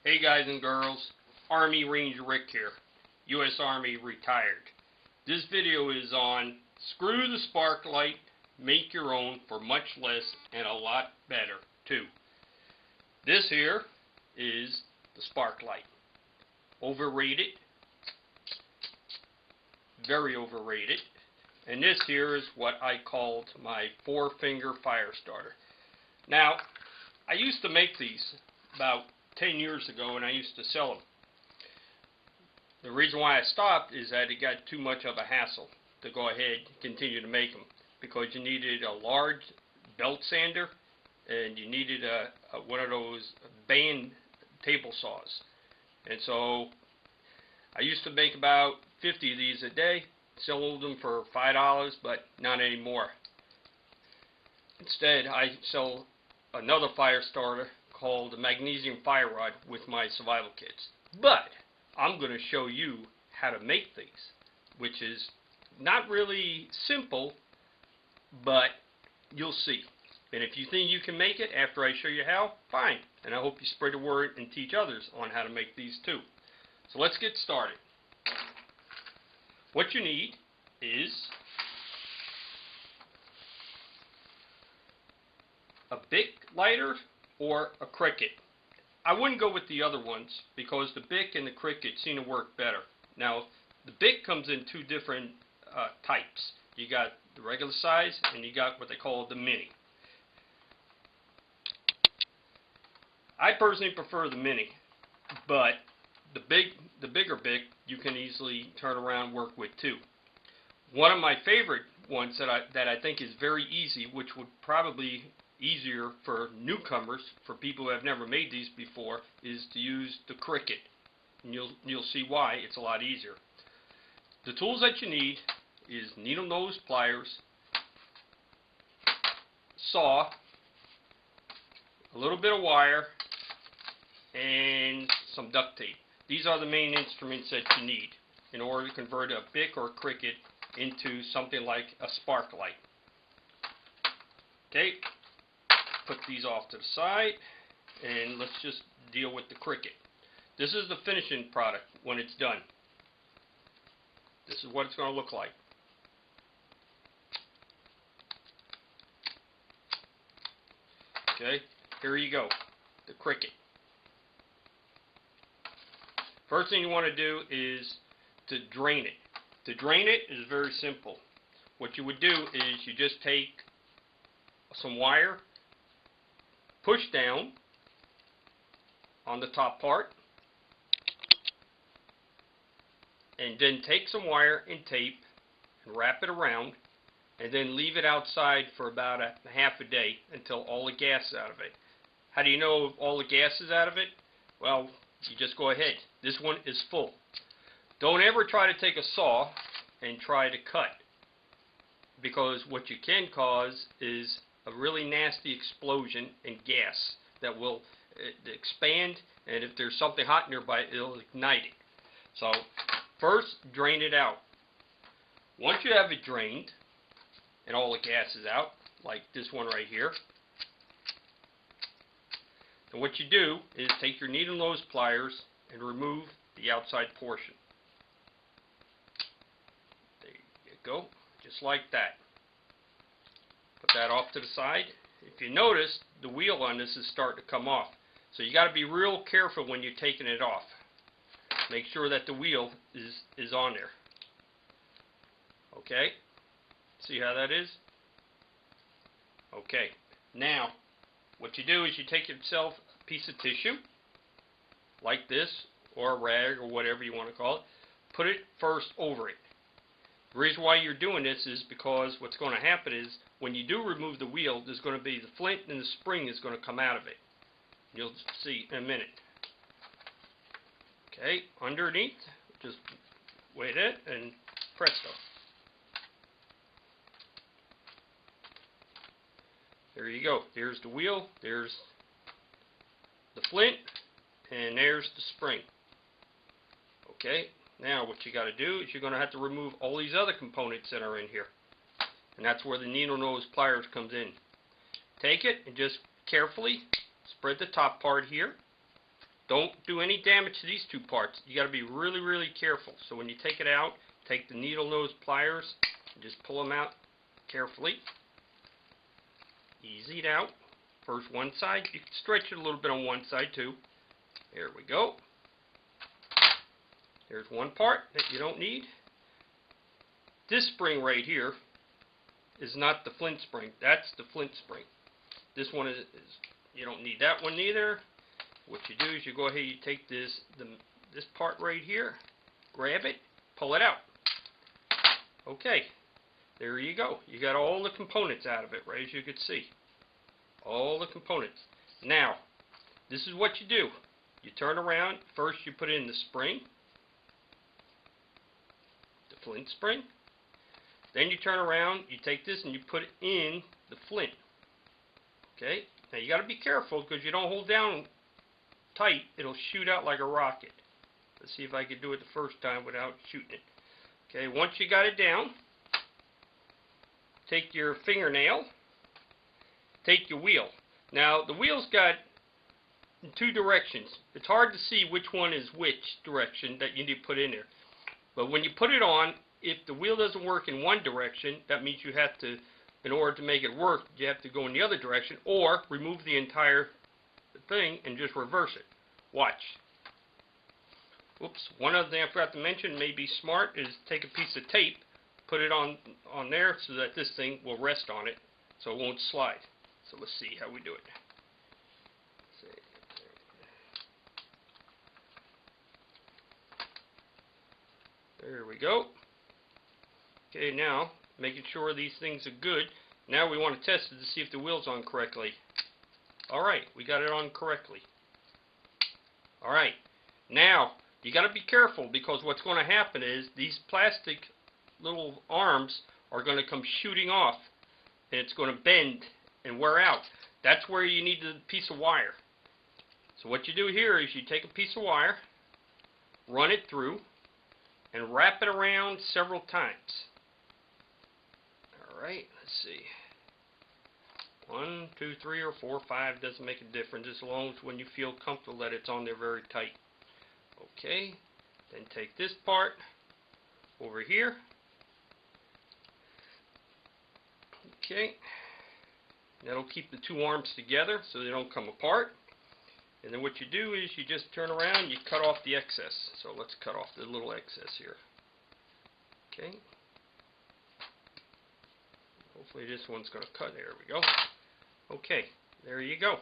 Hey guys and girls, Army Ranger Rick here, U.S. Army retired. This video is on screw the Spark-Lite, make your own for much less and a lot better too. This here is the Spark-Lite. Overrated, very overrated. And this here is what I called my 4-finger fire starter. Now, I used to make these about 10 years ago, and I used to sell them. The reason why I stopped is that it got too much of a hassle to go ahead and continue to make them, because you needed a large belt sander and you needed one of those band table saws. And so I used to make about 50 of these a day, sell them for $5, but not anymore. Instead, I sell another fire starter called the magnesium fire rod with my survival kits. But I'm going to show you how to make these, which is not really simple, but you'll see. And if you think you can make it after I show you how, fine. And I hope you spread the word and teach others on how to make these too. So let's get started. What you need is a Bic lighter or a Cricket. I wouldn't go with the other ones because the Bic and the Cricket seem to work better. Now, the Bic comes in two different types. You got the regular size and you got what they call the mini. I personally prefer the mini, but the bigger Bic you can easily turn around and work with too. One of my favorite ones that I think is very easy, which would probably easier for newcomers, for people who have never made these before, is to use the Cricket. And you'll see why it's a lot easier. The tools that you need is needle nose pliers, saw, a little bit of wire, and some duct tape. These are the main instruments that you need in order to convert a Bic or a Cricket into something like a Spark-Lite. Okay, put these off to the side, and let's just deal with the Cricket. This is the finishing product when it's done. This is what it's going to look like. Okay, here you go, the Cricket. First thing you want to do is to drain it. To drain it is very simple. What you would do is you just take some wire, push down on the top part, and then take some wire and tape and wrap it around, and then leave it outside for about half a day until all the gas is out of it. How do you know if all the gas is out of it? Well, you just go ahead. This one is full. Don't ever try to take a saw and try to cut, because what you can cause is a really nasty explosion and gas that will expand, and if there's something hot nearby, it'll ignite it. So first, drain it out. Once you have it drained and all the gas is out, like this one right here, then what you do is take your needle nose pliers and remove the outside portion. There you go, just like that. Put that off to the side. If you notice, the wheel on this is starting to come off. So you got to be real careful when you're taking it off. Make sure that the wheel is on there. Okay? See how that is? Okay. Now, what you do is you take yourself a piece of tissue, like this, or a rag, or whatever you want to call it. Put it first over it. The reason why you're doing this is because what's going to happen is when you do remove the wheel, there's going to be the flint and the spring is going to come out of it. You'll see in a minute. Okay, underneath, just wait it and presto. There you go. There's the wheel, there's the flint, and there's the spring. Okay, now what you got to do is you're going to have to remove all these other components that are in here. And that's where the needle nose pliers comes in. Take it and just carefully spread the top part here don't do any damage to these two parts. You got to be really, really careful. So when you take it out, take the needle nose pliers and just pull them out carefully. Easy it out. First one side. You can stretch it a little bit on one side too. There we go. There's one part that you don't need. This spring right here is not the flint spring. That's the flint spring. This one is you don't need that one either. What you do is you go ahead, you take this part right here, grab it, pull it out. Okay, there you go. You got all the components out of it, right, as you can see. All the components. Now, this is what you do. You turn around. First you put in the spring, the flint spring. Then you turn around, you take this and you put it in the flint. Okay? Now you got to be careful because you don't hold down tight, it'll shoot out like a rocket. Let's see if I can do it the first time without shooting it. Okay, once you got it down, take your fingernail, take your wheel. Now the wheel's got two directions. It's hard to see which one is which direction that you need to put in there. But when you put it on, if the wheel doesn't work in one direction, that means you have to, in order to make it work, you have to go in the other direction or remove the entire thing and just reverse it. Watch. Oops, one other thing I forgot to mention, may be smart, is take a piece of tape, put it on there so that this thing will rest on it so it won't slide. So let's see how we do it. There we go. Okay, now making sure these things are good. Now we want to test it to see if the wheel's on correctly. Alright, we got it on correctly. Alright, now you got to be careful because what's going to happen is these plastic little arms are going to come shooting off and it's going to bend and wear out. That's where you need the piece of wire. So what you do here is you take a piece of wire, run it through, and wrap it around several times. Alright, let's see. 1, 2, 3, or 4, 5 doesn't make a difference as long as when you feel comfortable that it's on there very tight. Okay, then take this part over here. Okay, that'll keep the two arms together so they don't come apart. And then what you do is you just turn around and you cut off the excess. So let's cut off the little excess here. Okay. Hopefully this one's going to cut. There we go. Okay, there you go.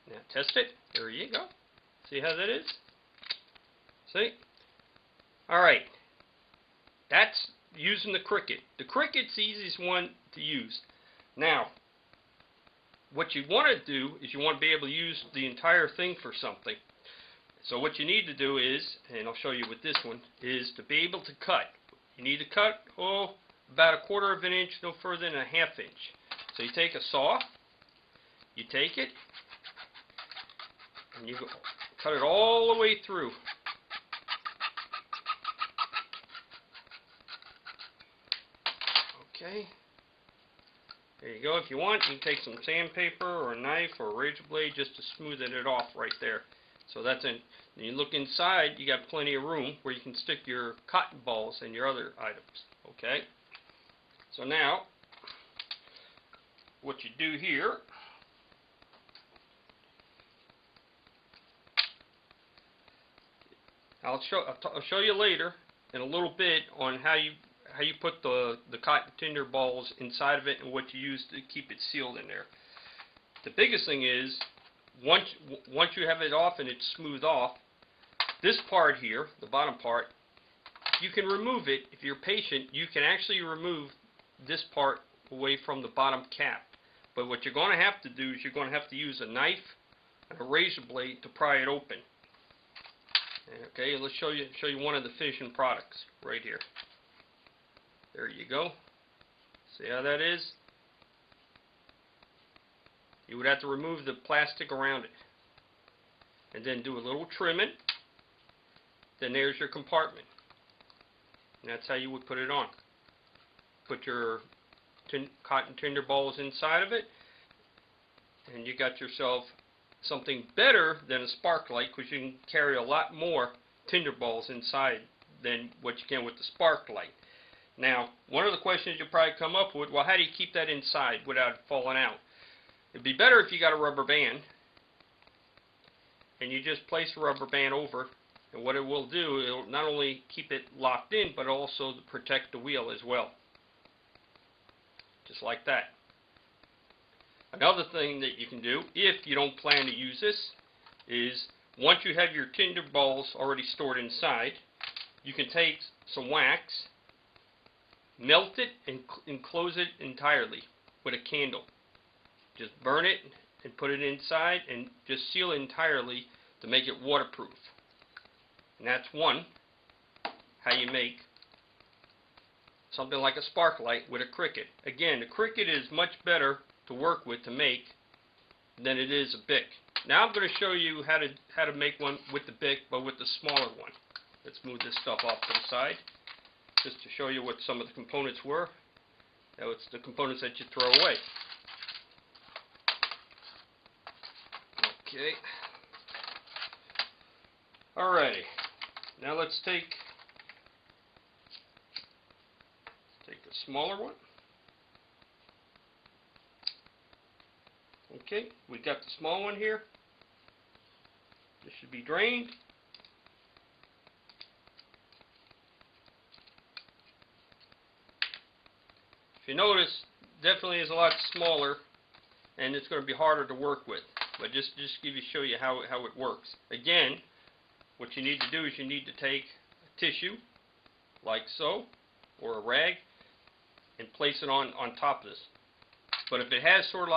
Now test it. There you go. See how that is? See? Alright. That's using the Cricut. The Cricut's the easiest one to use. Now, what you want to do is you want to be able to use the entire thing for something. So what you need to do is, and I'll show you with this one, is to be able to cut. You need to cut, about 1/4 of an inch, no further than 1/2 inch. So you take a saw, you take it, and you cut it all the way through. Okay. There you go. If you want, you can take some sandpaper or a knife or a razor blade just to smoothen it off right there. So that's in. When you look inside, you got plenty of room where you can stick your cotton balls and your other items. Okay. So now, what you do here, I'll show you later in a little bit on how you put the cotton tinder balls inside of it and what you use to keep it sealed in there. The biggest thing is once you have it off and it's smooth off, this part here, the bottom part, you can remove it. If you're patient, you can actually remove this part away from the bottom cap. But what you're going to have to do is you're going to have to use a knife and a razor blade to pry it open. Okay, let's show you one of the finishing products right here. There you go. See how that is? You would have to remove the plastic around it. And then do a little trimming. Then there's your compartment. And that's how you would put it on. Put your cotton tinder balls inside of it. And you got yourself something better than a Spark-Lite, because you can carry a lot more tinder balls inside than what you can with the Spark-Lite. Now, one of the questions you'll probably come up with, well, how do you keep that inside without it falling out? It'd be better if you got a rubber band, and you just place a rubber band over, and what it will do, it'll not only keep it locked in, but also protect the wheel as well. Just like that. Another thing that you can do, if you don't plan to use this, is once you have your tinder balls already stored inside, you can take some wax, melt it, and enclose it entirely with a candle. Just burn it and put it inside and just seal it entirely to make it waterproof. And that's one, how you make something like a Spark-Lite with a Cricut. Again, the Cricut is much better to work with to make than it is a Bic. Now I'm going to show you how to make one with the Bic, but with the smaller one. Let's move this stuff off to the side, just to show you what some of the components were. Now it's the components that you throw away. Okay. Alrighty. Now let's take the smaller one. Okay, we got the small one here. This should be drained. If you notice, definitely is a lot smaller, and it's going to be harder to work with. But just show you how it works. Again, what you need to do is you need to take a tissue, like so, or a rag, and place it on top of this. But if it has sort of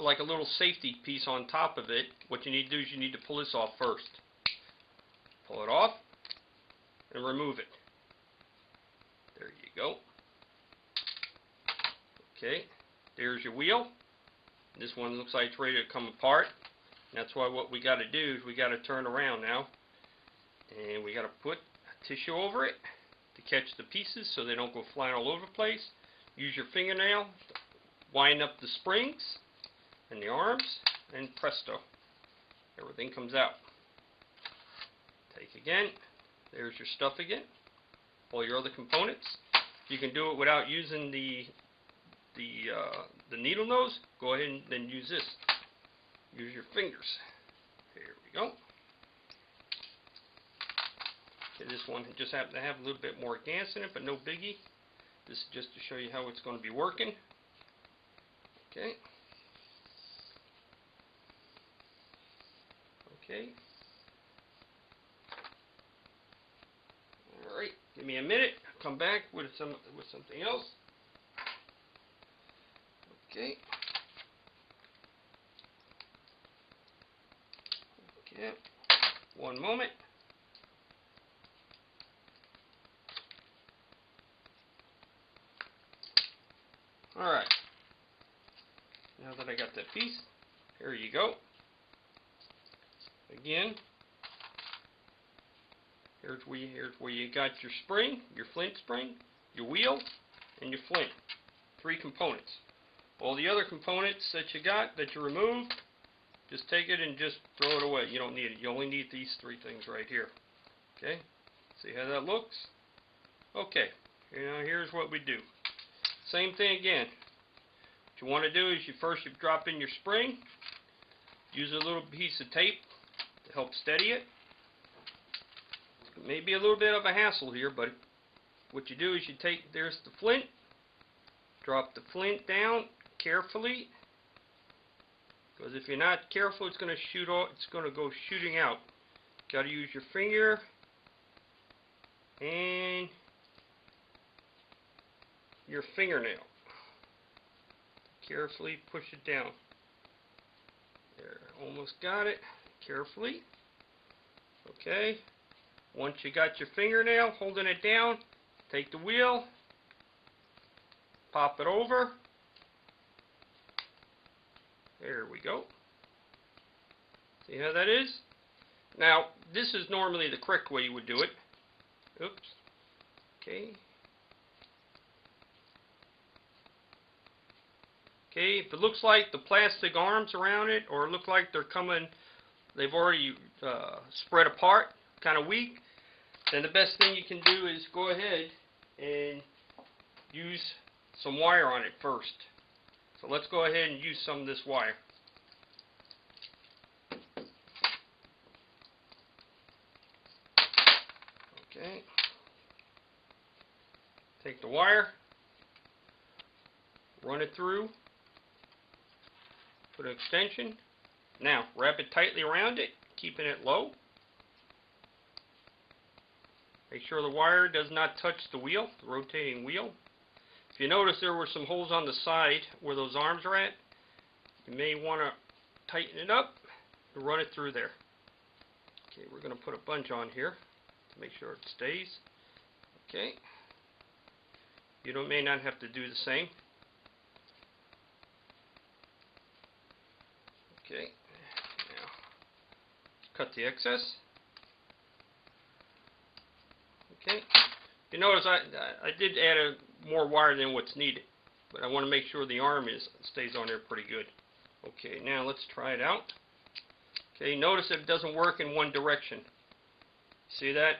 like a little safety piece on top of it, what you need to do is you need to pull this off first. Pull it off and remove it. There you go. Okay, there's your wheel. This one looks like it's ready to come apart. And that's why what we got to do is we got to turn around now, and we got to put a tissue over it to catch the pieces so they don't go flying all over the place. Use your fingernail to wind up the springs and the arms, and presto, everything comes out. Take again. There's your stuff again. All your other components. You can do it without using the needle nose. Go ahead and then use this. Use your fingers. Here we go. Okay, this one just happens to have a little bit more gas in it, but no biggie. This is just to show you how it's going to be working. Okay. Okay. All right. Give me a minute. I'll come back with something else. Okay. Okay. One moment. All right. Now that I got that piece, here you go. Again, here's where you got your spring, your flint spring, your wheel, and your flint. 3 components. All the other components that you got that you removed, just take it and just throw it away. You don't need it. You only need these 3 things right here. Okay? See how that looks? Okay. Now here's what we do. Same thing again. What you want to do is you drop in your spring. Use a little piece of tape to help steady it. It may be a little bit of a hassle here, but what you do is you take, there's the flint, drop the flint down carefully, because if you're not careful, it's going to shoot off. It's going to go shooting out. Got to use your finger and your fingernail. Carefully push it down. There, almost got it. Carefully. Okay. Once you got your fingernail holding it down, take the wheel, pop it over. There we go. See how that is? Now, this is normally the correct way you would do it. Oops. Okay. Okay, if it looks like the plastic arms around it, or look like they've already spread apart, kind of weak, then the best thing you can do is go ahead and use some wire on it first. So let's go ahead and use some of this wire. Okay. Take the wire, run it through, put an extension. Now, wrap it tightly around it, keeping it low. Make sure the wire does not touch the wheel, the rotating wheel. If you notice there were some holes on the side where those arms are at, you may want to tighten it up and run it through there. Okay, we're going to put a bunch on here to make sure it stays. Okay. You may not have to do the same. Okay. Now, cut the excess. Okay. You notice I did add more wire than what's needed, but I want to make sure the arm stays on there pretty good. Okay, now let's try it out. Okay, notice it doesn't work in one direction. See that?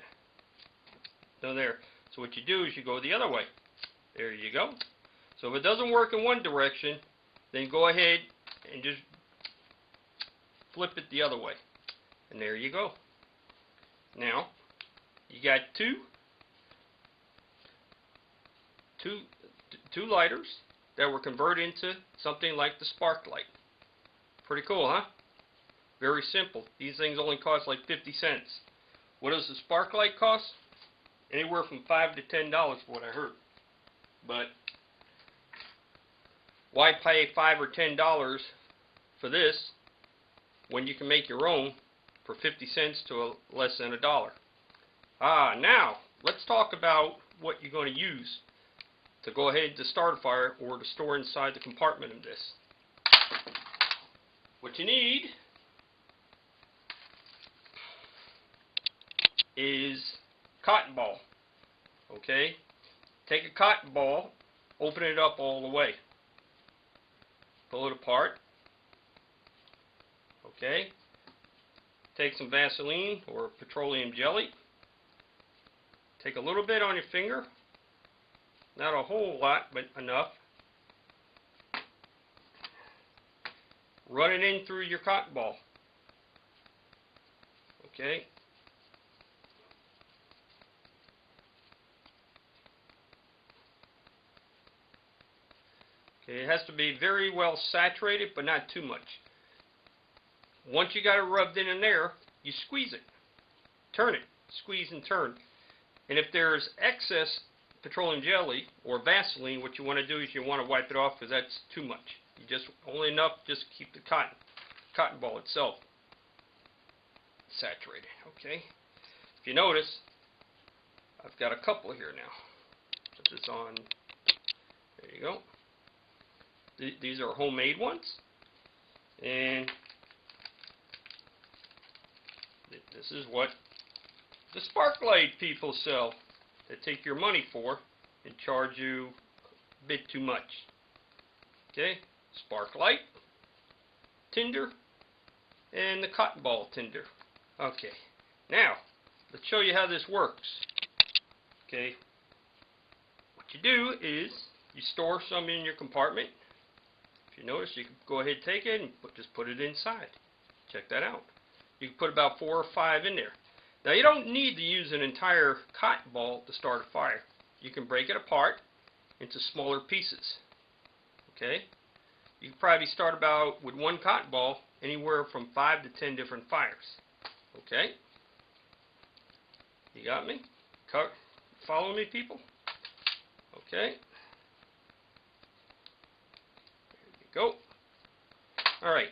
No, there. So what you do is you go the other way. There you go. So if it doesn't work in one direction, then go ahead and just flip it the other way. And there you go. Now, you got two lighters that were converted into something like the Spark-Lite. Pretty cool, huh? Very simple. These things only cost like 50 cents. What does the Spark-Lite cost? Anywhere from $5 to $10 for what I heard. But why pay $5 or $10 for this when you can make your own for 50 cents to less than $1? Now let's talk about what you're going to use to go ahead to start a fire or to store inside the compartment of this. What you need is cotton ball. Okay? Take a cotton ball, open it up all the way. Pull it apart. Okay? Take some Vaseline or petroleum jelly. Take a little bit on your finger. Not a whole lot, but enough. Run it in through your cotton ball. Okay? Okay, it has to be very well saturated, but not too much. Once you got it rubbed in there, you squeeze it. Turn it. Squeeze and turn. And if there's excess petroleum jelly or Vaseline, what you want to do is you want to wipe it off because that's too much. You just only enough just keep the cotton ball itself saturated. Okay. If you notice, I've got a couple here now. Put this on. There you go. These are homemade ones, and this is what the Spark-Lite people sell. They take your money for and charge you a bit too much. Okay, Spark-Lite, tinder, and the cotton ball tinder. Okay, now let's show you how this works. Okay, what you do is you store some in your compartment. If you notice, you can go ahead and take it and just put it inside. Check that out. You can put about 4 or 5 in there. Now you don't need to use an entire cotton ball to start a fire. You can break it apart into smaller pieces. Okay? You can probably start about with one cotton ball anywhere from 5 to 10 different fires. Okay? You got me? Follow me, people? Okay. Go. Alright.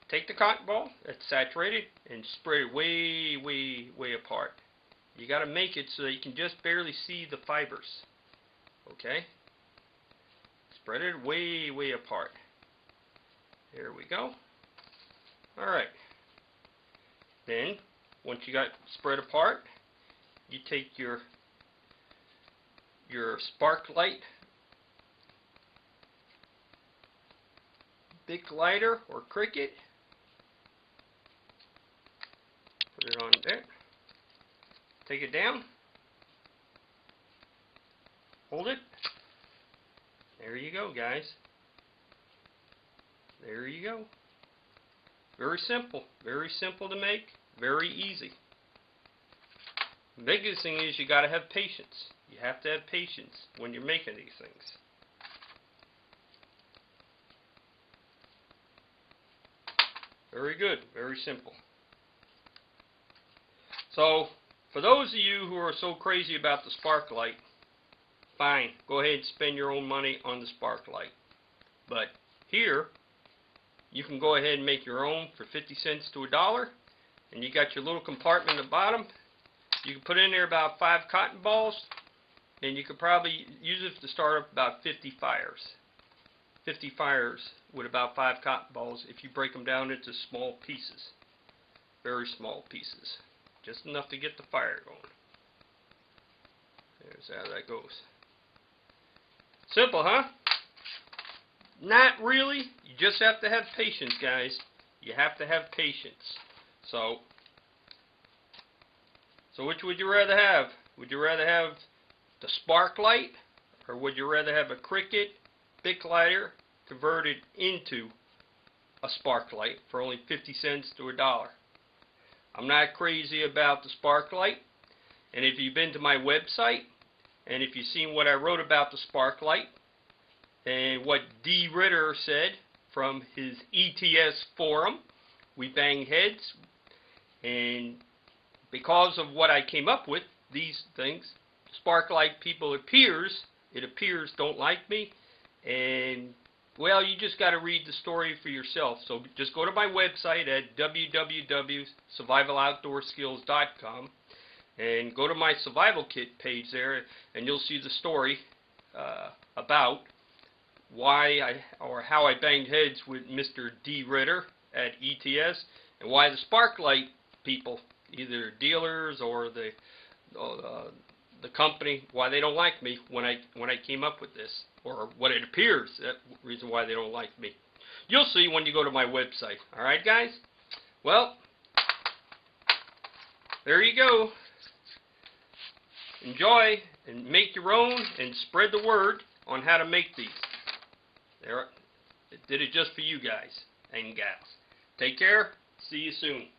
Take the cotton ball that's saturated and spread it way, way, way apart. You got to make it so that you can just barely see the fibers. Okay? Spread it way, way apart. There we go. Alright. Then, once you got spread apart, you take your Spark-Lite Bic lighter or Cricut. Put it on there. Take it down. Hold it. There you go, guys. There you go. Very simple. Very simple to make. Very easy. The biggest thing is you got to have patience. You have to have patience when you're making these things. Very good. Very simple. So, for those of you who are so crazy about the Spark-Lite, fine. Go ahead and spend your own money on the Spark-Lite. But here, you can go ahead and make your own for 50 cents to $1. And you got your little compartment at the bottom. You can put in there about 5 cotton balls. And you could probably use it to start up about 50 fires. 50 fires with about 5 cotton balls if you break them down into small pieces. Very small pieces. Just enough to get the fire going. There's how that goes. Simple, huh? Not really. You just have to have patience, guys. You have to have patience. So which would you rather have? Would you rather have the Spark-Lite, or would you rather have a Cricut Bic lighter converted into a Spark-Lite for only 50 cents to $1? I'm not crazy about the Spark-Lite, and if you've been to my website, and if you've seen what I wrote about the Spark-Lite, and what D. Ritter said from his ETS forum, we bang heads, and because of what I came up with, these things, Spark-Lite people it appears don't like me, and well, you just got to read the story for yourself. So just go to my website at www.survivaloutdoorskills.com and go to my survival kit page there, and you'll see the story about why how I banged heads with Mr. D. Ritter at ETS, and why the Spark-Lite people, either dealers or the company, why they don't like me when I came up with this, or what it appears that reason why they don't like me. You'll see when you go to my website. All right, guys. Well, there you go. Enjoy and make your own and spread the word on how to make these. There, it did it just for you guys and gals. Take care. See you soon.